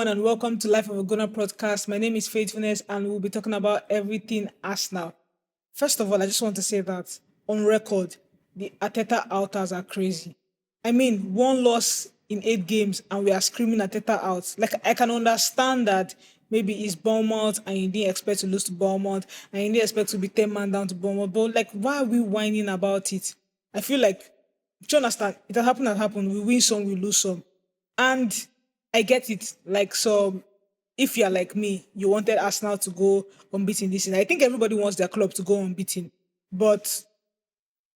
everyone, and welcome to Life of a Gunner podcast. My name is Faithfulness, and we'll be talking about everything Arsenal. First of all, I just want to say that on record, the Arteta outers are crazy. I mean, one loss in 8 games, and we are screaming Arteta out. Like, I can understand that maybe it's Bournemouth, and you didn't expect to lose to Bournemouth, and you didn't expect to be 10 man down to Bournemouth. But, like, why are we whining about it? I feel like, do you understand? It has happened. We win some, we lose some. And I get it. Like, so if you're like me, you wanted Arsenal to go unbeaten this season. I think everybody wants their club to go unbeaten. But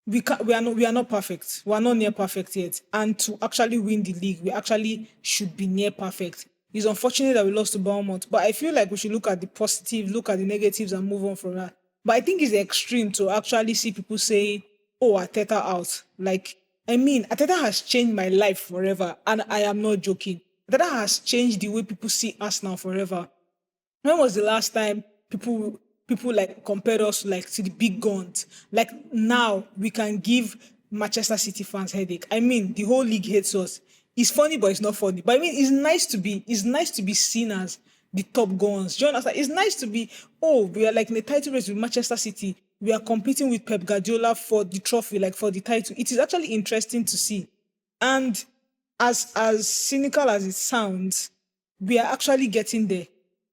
we are not perfect. We are not near perfect yet. And to actually win the league, we actually should be near perfect. It's unfortunate that we lost to Bournemouth, but I feel like we should look at the positive, look at the negatives, and move on from that. But I think it's extreme to actually see people say, "Oh, Arteta out." Like, I mean, Arteta has changed my life forever, and I am not joking. Arteta has changed the way people see us now forever. When was the last time people like compared us like to the big guns? Like now we can give Manchester City fans headache. I mean, the whole league hates us. It's funny, but it's not funny. But I mean, it's nice to be seen as the top guns. Do you understand? It's nice to be, oh, we are like in the title race with Manchester City. We are competing with Pep Guardiola for the trophy, like for the title. It is actually interesting to see. And as cynical as it sounds, we are actually getting there.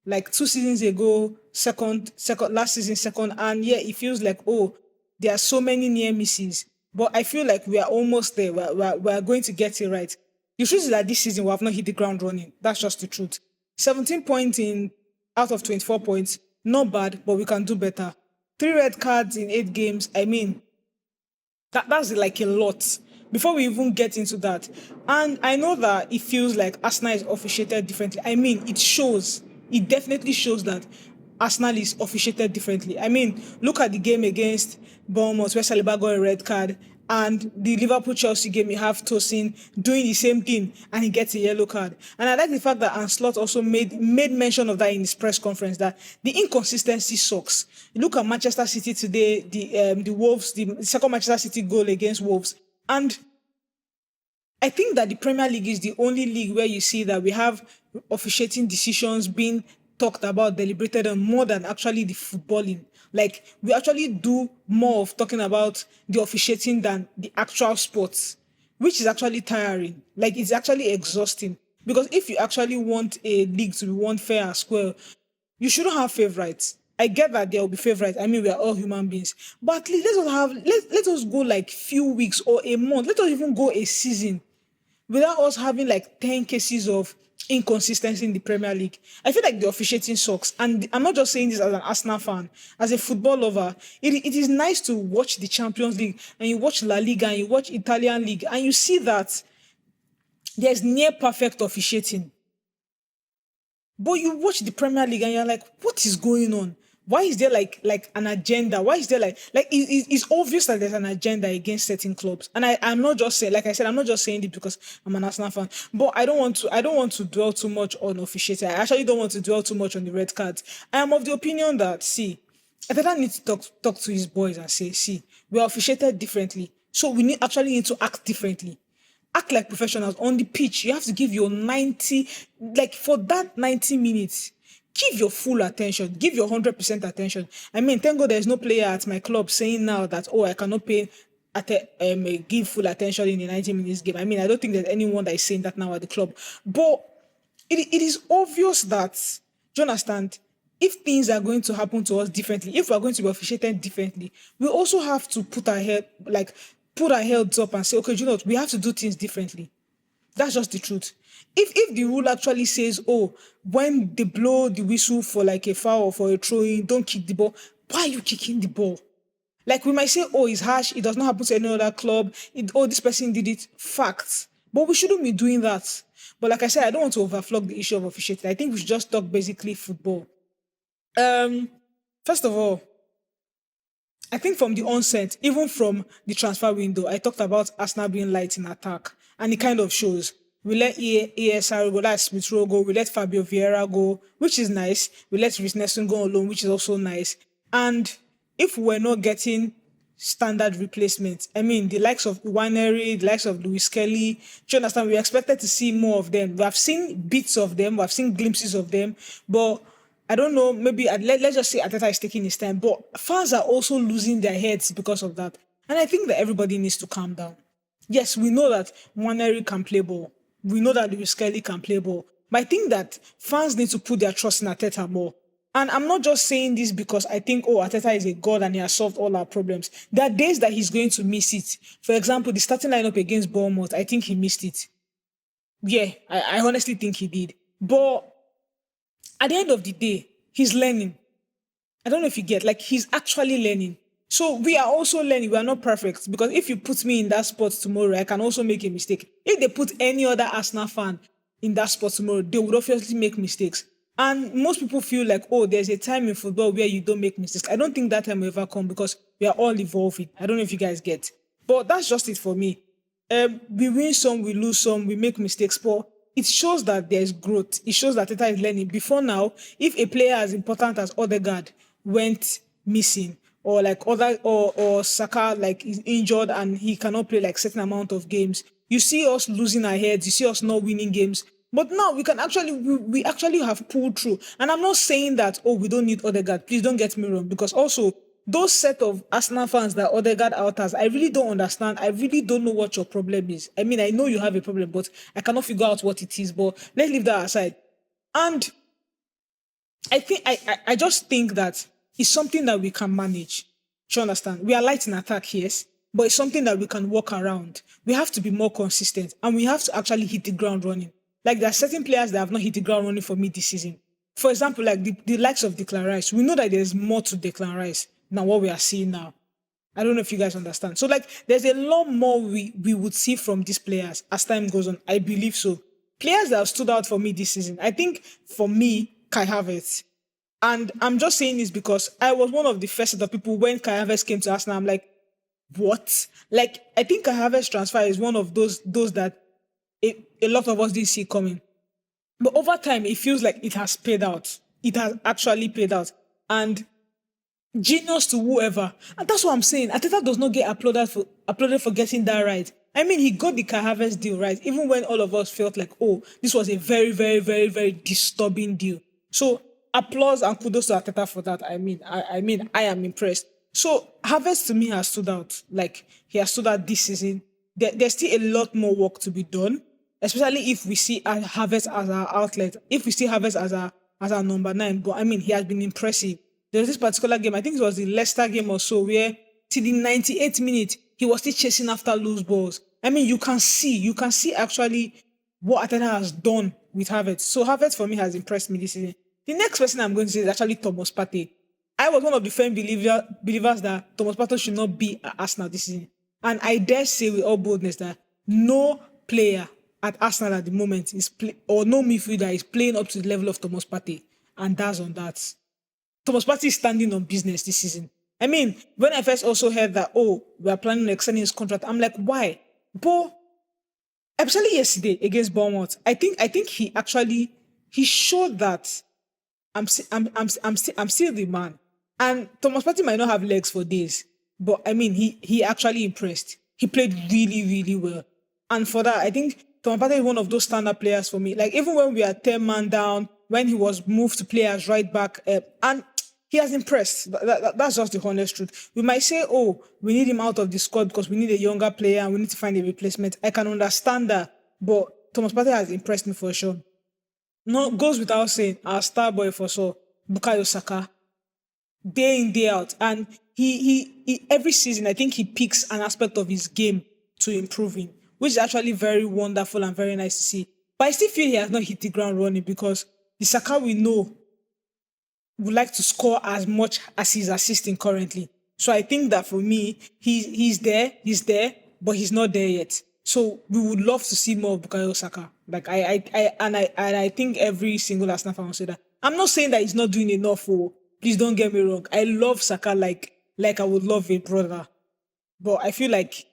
Like 2 seasons ago, second, last season, second, and yeah, it feels like, oh, there are so many near misses. But I feel like we are almost there. We are going to get it right. The truth is that this season we have not hit the ground running. That's just the truth. 17 points in out of 24 points, not bad, but we can do better. 3 red cards in 8 games. I mean, that's like a lot before we even get into that. And I know that it feels like Arsenal is officiated differently. I mean, it definitely shows that Arsenal is officiated differently. I mean, look at the game against Bournemouth where Saliba got a red card, and the Liverpool Chelsea game you have Tosin doing the same thing and he gets a yellow card. And I like the fact that Anslot also made mention of that in his press conference, that the inconsistency sucks. You look at Manchester City today, the Wolves, the second Manchester City goal against Wolves, and I think that the Premier League is the only league where you see that we have officiating decisions being talked about, deliberated on more than actually the footballing. Like, we actually do more of talking about the officiating than the actual sports, which is actually tiring. Like, it's actually exhausting. Because if you actually want a league to be won fair and square, you shouldn't have favorites. I get that there will be favorites. I mean, we are all human beings. But at least let us go like few weeks or a month. Let us even go a season without us having like 10 cases of inconsistency in the Premier League. I feel like the officiating sucks. And I'm not just saying this as an Arsenal fan. As a football lover, it is nice to watch the Champions League and you watch La Liga and you watch Italian League and you see that there's near perfect officiating. But you watch the Premier League and you're like, what is going on? Why is there like an agenda? Why is there it's obvious that there's an agenda against certain clubs? And I'm not just saying, like I said, I'm not just saying it because I'm an Arsenal fan. But I don't want to dwell too much on officiating. I actually don't want to dwell too much on the red cards. I am of the opinion that, see, Ateta needs to talk to his boys and say, see, we are officiated differently. So we actually need to act differently. Act like professionals on the pitch. You have to give your 90, like for that 90 minutes, give your full attention, give your 100% attention. I mean, thank God there's no player at my club saying now that, oh, I cannot give full attention in the 90 minutes game. I mean, I don't think there's anyone that is saying that now at the club. But it is obvious that, do you understand? If things are going to happen to us differently, if we're going to be officiated differently, we also have to put our heads up and say, okay, do you know what? We have to do things differently. That's just the truth. If the rule actually says, oh, when they blow the whistle for like a foul or for a throw-in, don't kick the ball. Why are you kicking the ball? Like, we might say, oh, it's harsh. It does not happen to any other club. Oh, this person did it. Facts. But we shouldn't be doing that. But like I said, I don't want to overflog the issue of officiating. I think we should just talk basically football. Um, First of all, I think from the onset, even from the transfer window, I talked about Arsenal being light in attack, and it kind of shows. We let ESR go, that's Smith Rowe go. We let Fabio Vieira go, which is nice. We let Rhys Nelson go alone, which is also nice. And if we're not getting standard replacements. I mean, the likes of Waneri, the likes of Louis Kelly. Do you understand? We expected to see more of them. We have seen bits of them, we have seen glimpses of them, but I don't know. Maybe let's just say Ateta is taking his time, but fans are also losing their heads because of that. And I think that everybody needs to calm down. Yes, we know that Waneri can play ball. We know that Lewis Kelly can play ball. But I think that fans need to put their trust in Ateta more. And I'm not just saying this because I think, oh, Ateta is a god and he has solved all our problems. There are days that he's going to miss it. For example, the starting lineup against Bournemouth, I think he missed it. Yeah, I honestly think he did. But at the end of the day, he's learning. I don't know if you get, like, he's actually learning. So we are also learning. We are not perfect because if you put me in that spot tomorrow, I can also make a mistake. If they put any other Arsenal fan in that spot tomorrow, they would obviously make mistakes. And most people feel like, oh, there's a time in football where you don't make mistakes. I don't think that time will ever come because we are all evolving. I don't know if you guys get. But that's just it for me. We win some, we lose some, we make mistakes, but it shows that there's growth. It shows that Teta is learning. Before now, if a player as important as Odegaard went missing, or like other or Saka like is injured and he cannot play like certain amount of games, you see us losing our heads. You see us not winning games. But now we can actually we actually have pulled through. And I'm not saying that we don't need Odegaard. Please don't get me wrong, because also those set of Arsenal fans that Odegaard out has, I really don't understand. I really don't know what your problem is. I mean, I know you have a problem, but I cannot figure out what it is. But let's leave that aside. And I just think that it's something that we can manage. Do you understand? We are light in attack, yes, but it's something that we can work around. We have to be more consistent and we have to actually hit the ground running. Like there are certain players that have not hit the ground running for me this season. For example, like the likes of Declan Rice. We know that there's more to Declan Rice than what we are seeing now. I don't know if you guys understand. So like there's a lot more we would see from these players as time goes on. I believe so. Players that have stood out for me this season. I think for me, Kai Havertz. And I'm just saying this because I was one of the first set of people when Kai Havertz came to Arsenal. I'm like, what? Like, I think Kai Havertz transfer is one of those that a lot of us didn't see coming. But over time, it feels like it has paid out. It has actually paid out. And genius to whoever. And that's what I'm saying. Ateta does not get applauded for getting that right. I mean, he got the Kai Havertz deal right, even when all of us felt like, oh, this was a very, very, very, very disturbing deal. So applause and kudos to Ateta for that. I am impressed. So Havertz to me has stood out. Like he has stood out this season. There's still a lot more work to be done, especially if we see Havertz as our outlet. If we see Havertz as our number 9, but I mean, he has been impressive. There's this particular game, I think it was the Leicester game or so, where till the 98th minute, he was still chasing after loose balls. I mean, you can see actually what Ateta has done with Havertz. So Havertz for me has impressed me this season. The next person I'm going to say is actually Thomas Partey. I was one of the firm believers that Thomas Partey should not be at Arsenal this season. And I dare say with all boldness that no player at Arsenal at the moment or no midfielder is playing up to the level of Thomas Partey. And that's on that. Thomas Partey is standing on business this season. I mean, when I first also heard that, we are planning on extending his contract, I'm like, why? But especially yesterday against Bournemouth, I think he showed that I'm still the man. And Thomas Partey might not have legs for days, but I mean, he actually impressed. He played really, really well. And for that, I think Thomas Partey is one of those standard players for me. Like, even when we are 10 man down, when he was moved to play as right back, and he has impressed. That's just the honest truth. We might say, we need him out of the squad because we need a younger player and we need to find a replacement. I can understand that, but Thomas Partey has impressed me for sure. No, goes without saying, our star boy for sure, Bukayo Saka, day in, day out. And he every season, I think he picks an aspect of his game to improving, which is actually very wonderful and very nice to see. But I still feel he has not hit the ground running because the Saka we know would like to score as much as he's assisting currently. So I think that for me, he's there, but he's not there yet. So we would love to see more of Bukayo Saka. Like I think every single Arsenal fan will say that. I'm not saying that he's not doing enough. Please don't get me wrong. I love Saka like I would love a brother, but I feel like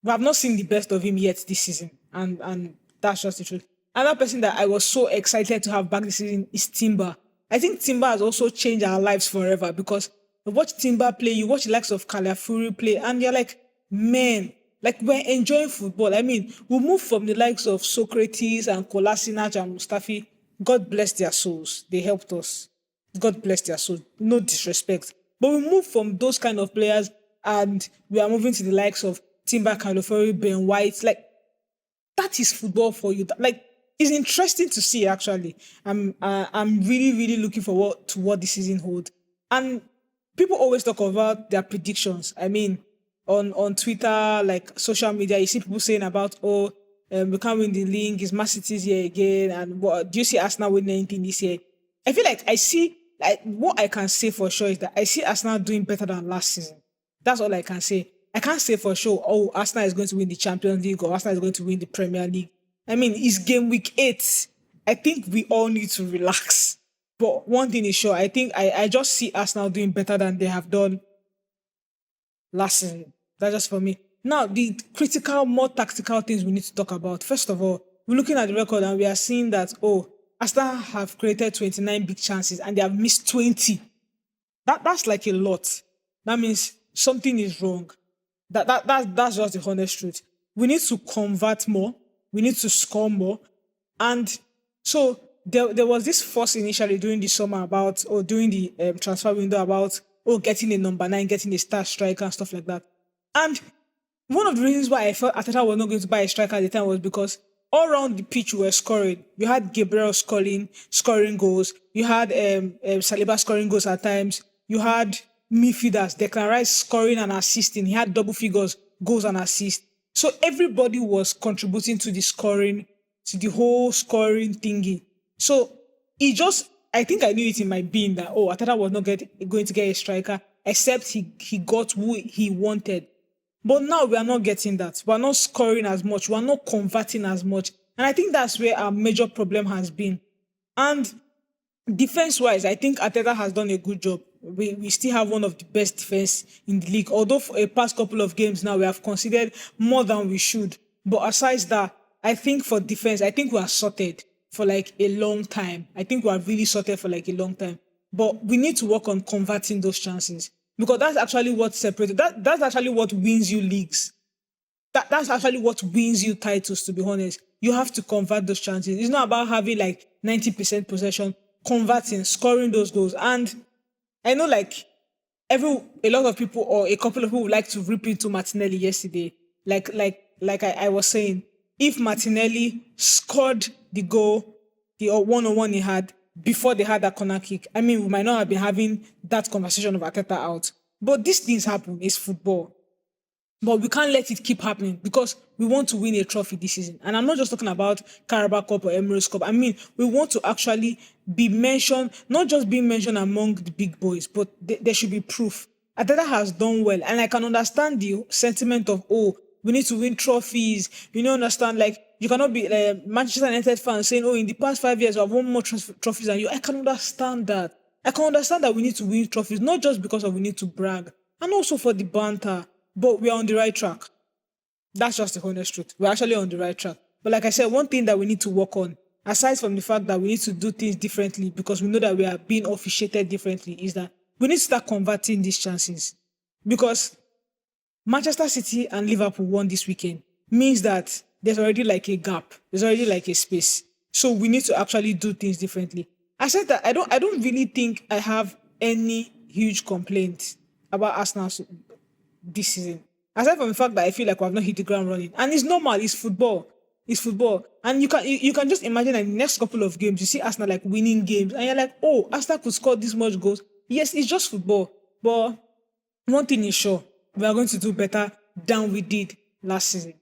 we have not seen the best of him yet this season, and that's just the truth. Another person that I was so excited to have back this season is Timber. I think Timber has also changed our lives forever because You watch Timber play, you watch the likes of Calafuri play, and you're like, man, like we're enjoying football. I mean, we move from the likes of Socrates and Kolasinac and Mustafi. God bless their souls. They helped us. God bless their souls. No disrespect. But we move from those kind of players and we are moving to the likes of Timber, Calafuri, Ben White. Like, that is football for you. Like, it's interesting to see. Actually, I'm really really looking forward to what the season holds. And people always talk about their predictions. I mean, on Twitter, like social media, you see people saying about, oh, we can't win the league. Is Man City's here again? And what do you see Arsenal winning anything this year? I feel like I see, like, what I can say for sure is that I see Arsenal doing better than last season. That's all I can say. I can't say for sure, oh, Arsenal is going to win the Champions League or Arsenal is going to win the Premier League. I mean, it's game week 8. I think we all need to relax. But one thing is sure, I think I just see Arsenal doing better than they have done last season. That's just for me. Now, the critical, more tactical things we need to talk about. First of all, we're looking at the record and we are seeing that, oh, Arsenal have created 29 big chances and they have missed 20. That's like a lot. That means something is wrong. That's just the honest truth. We need to convert more. We need to score more. And so there was this fuss initially during the summer about, or during the transfer window about, oh, getting a number 9, getting a star striker and stuff like that. And one of the reasons why I felt Arteta was not going to buy a striker at the time was because all around the pitch we were scoring. You had Gabriel scoring goals. You had Saliba scoring goals at times. You had midfielders, Declan Rice scoring and assisting. He had double figures, goals and assists. So everybody was contributing to the scoring, to the whole scoring thingy. So I think I knew it in my being that, oh, Arteta was not going to get a striker, except he got who he wanted. But now we are not getting that. We are not scoring as much. We are not converting as much. And I think that's where our major problem has been. And defense-wise, I think Arteta has done a good job. We still have one of the best defense in the league. Although for a past couple of games now, we have conceded more than we should. But aside that, I think for defense, I think we are sorted for like a long time. I think we are really sorted for like a long time. But we need to work on converting those chances. Because that's actually what separates. That's actually what wins you leagues. That's actually what wins you titles, to be honest. You have to convert those chances. It's not about having like 90% possession, converting, scoring those goals. And I know like a lot of people or a couple of people would like to rip into Martinelli yesterday. Like I was saying, if Martinelli scored the goal, the one-on-one he had before they had that corner kick, I mean, we might not have been having that conversation of Arteta out. But these things happen. It's football. But we can't let it keep happening because we want to win a trophy this season. And I'm not just talking about Carabao Cup or Emirates Cup. I mean, we want to actually be mentioned, not just being mentioned among the big boys, but there should be proof. Arteta has done well. And I can understand the sentiment of, oh, we need to win trophies. You know, understand, like, you cannot be a Manchester United fan saying, oh, in the past 5 years, I've won more trophies than you. I can understand that. I can understand that we need to win trophies, not just because we need to brag, and also for the banter. But we are on the right track. That's just the honest truth. We're actually on the right track. But like I said, one thing that we need to work on, aside from the fact that we need to do things differently because we know that we are being officiated differently, is that we need to start converting these chances. Because Manchester City and Liverpool won this weekend means that there's already like a gap. There's already like a space. So we need to actually do things differently. I said that I don't really think I have any huge complaint about Arsenal this season. Aside from the fact that I feel like we have not hit the ground running. And it's normal, it's football. It's football. And you can just imagine that in the next couple of games, you see Arsenal like winning games. And you're like, oh, Arsenal could score this much goals. Yes, it's just football. But one thing is sure, we are going to do better than we did last season.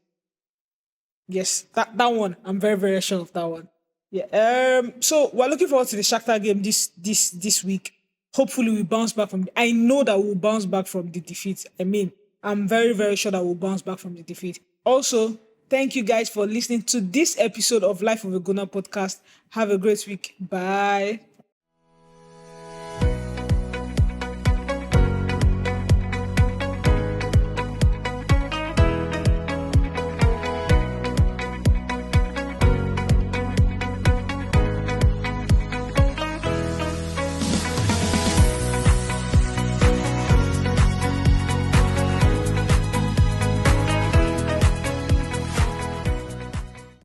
Yes, that one, I'm very, very sure of that one. Yeah. So we're looking forward to the Shakhtar game this week. Hopefully we bounce back from I know that we'll bounce back from the defeat. I mean, I'm very, very sure that we'll bounce back from the defeat. Also, thank you guys for listening to this episode of Life of a Gunner podcast. Have a great week. Bye.